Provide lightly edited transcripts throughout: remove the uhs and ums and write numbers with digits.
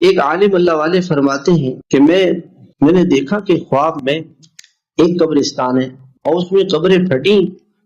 ایک عالم اللہ والے فرماتے ہیں کہ میں نے دیکھا کہ خواب میں ایک قبرستان ہے اور اس میں قبریں پھٹی،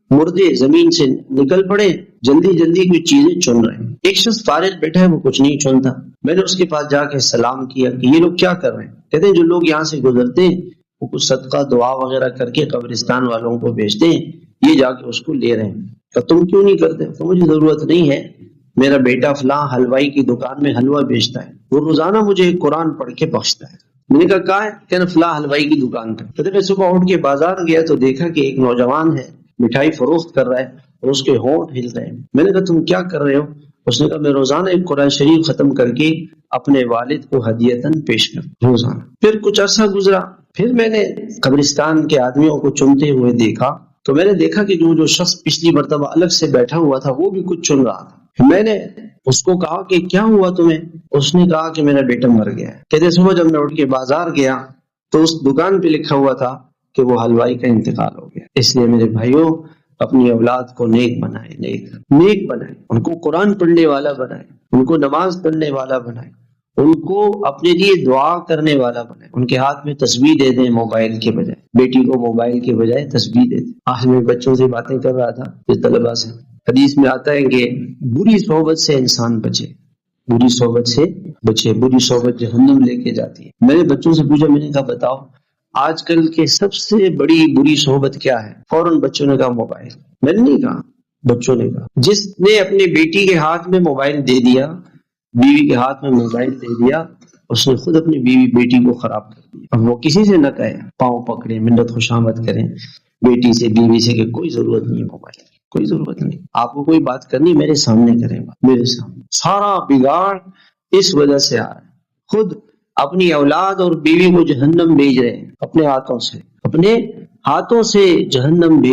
مردے زمین سے نکل پڑے، جلدی جلدی کوئی چیزیں چن رہے ہیں۔ ایک شخص فارغ بیٹھا ہے، وہ کچھ نہیں چنتا۔ میں نے اس کے پاس جا کے سلام کیا کہ یہ لوگ کیا کر رہے ہیں؟ کہتے ہیں جو لوگ یہاں سے گزرتے ہیں وہ کچھ صدقہ دعا وغیرہ کر کے قبرستان والوں کو بھیجتے ہیں، یہ جا کے اس کو لے رہے ہیں۔ کہ تم کیوں نہیں کرتے؟ تو مجھے ضرورت نہیں ہے، میرا بیٹا فلاں حلوائی کی دکان میں حلوہ بیچتا ہے، وہ روزانہ مجھے ایک قرآن پڑھ کے بخشتا ہے۔ میں نے کہا کہاں ہے؟ کہنا فلاں حلوائی کی دکان پہ۔ کہتے میں صبح اٹھ کے بازار گیا تو دیکھا کہ ایک نوجوان ہے، مٹھائی فروخت کر رہا ہے اور اس کے ہونٹ ہل رہے ہیں۔ میں نے کہا تم کیا کر رہے ہو؟ اس نے کہا میں روزانہ ایک قرآن شریف ختم کر کے اپنے والد کو ہدیتاً پیش کرتا ہوں روزانہ۔ پھر کچھ عرصہ گزرا، پھر میں نے قبرستان کے آدمیوں کو چنتے ہوئے دیکھا تو میں نے دیکھا کہ جو شخص پچھلی مرتبہ الگ سے بیٹھا ہوا تھا وہ بھی کچھ چن رہا تھا۔ میں نے اس کو کہا کہ کیا ہوا تمہیں؟ اس نے کہا کہ میرا بیٹا مر گیا ہے۔ کہتے صبح جب میں اٹھ کے بازار گیا تو اس دکان پہ لکھا ہوا تھا کہ وہ حلوائی کا انتقال ہو گیا۔ اس لیے میرے بھائیوں، اپنی اولاد کو نیک بنائے، نیک بنائے، ان کو قرآن پڑھنے والا بنائے، ان کو نماز پڑھنے والا بنائے، ان کو اپنے لیے دعا کرنے والا بنائے۔ ان کے ہاتھ میں تسبیح دے دیں موبائل کے بجائے، بیٹی کو موبائل کے بجائے تسبیح دے دیں۔ آج میں بچوں سے باتیں کر رہا تھا، جو طلباء سے، حدیث میں آتا ہے کہ بری صحبت سے انسان بچے، بری صحبت سے بچے، بری صحبت جہنم لے کے جاتی ہے۔ میں نے بچوں سے پوچھا، میں نے کہا بتاؤ آج کل کے سب سے بڑی بری صحبت کیا ہے؟ فوراً بچوں نے کہا موبائل۔ میں نے نہیں کہا، بچوں نے کہا۔ جس نے اپنی بیٹی کے ہاتھ میں موبائل دے دیا، بیوی کے ہاتھ میں موبائل دے دیا، اس نے خود اپنی بیٹی کو خراب کر دیا۔ اب وہ کسی سے نہ کہے، پاؤں پکڑے، منت خوشامد کریں بیٹی سے، بیوی سے کہ کوئی ضرورت نہیں ہے موبائل کی، کوئی ضرورت نہیں، آپ کو کوئی بات کرنی میرے سامنے کریں گا، میرے سامنے۔ سارا بگاڑ اس وجہ سے آ رہا ہے، خود اپنی اولاد اور بیوی کو جہنم بھیج رہے ہیں، اپنے ہاتھوں سے جہنم بھیج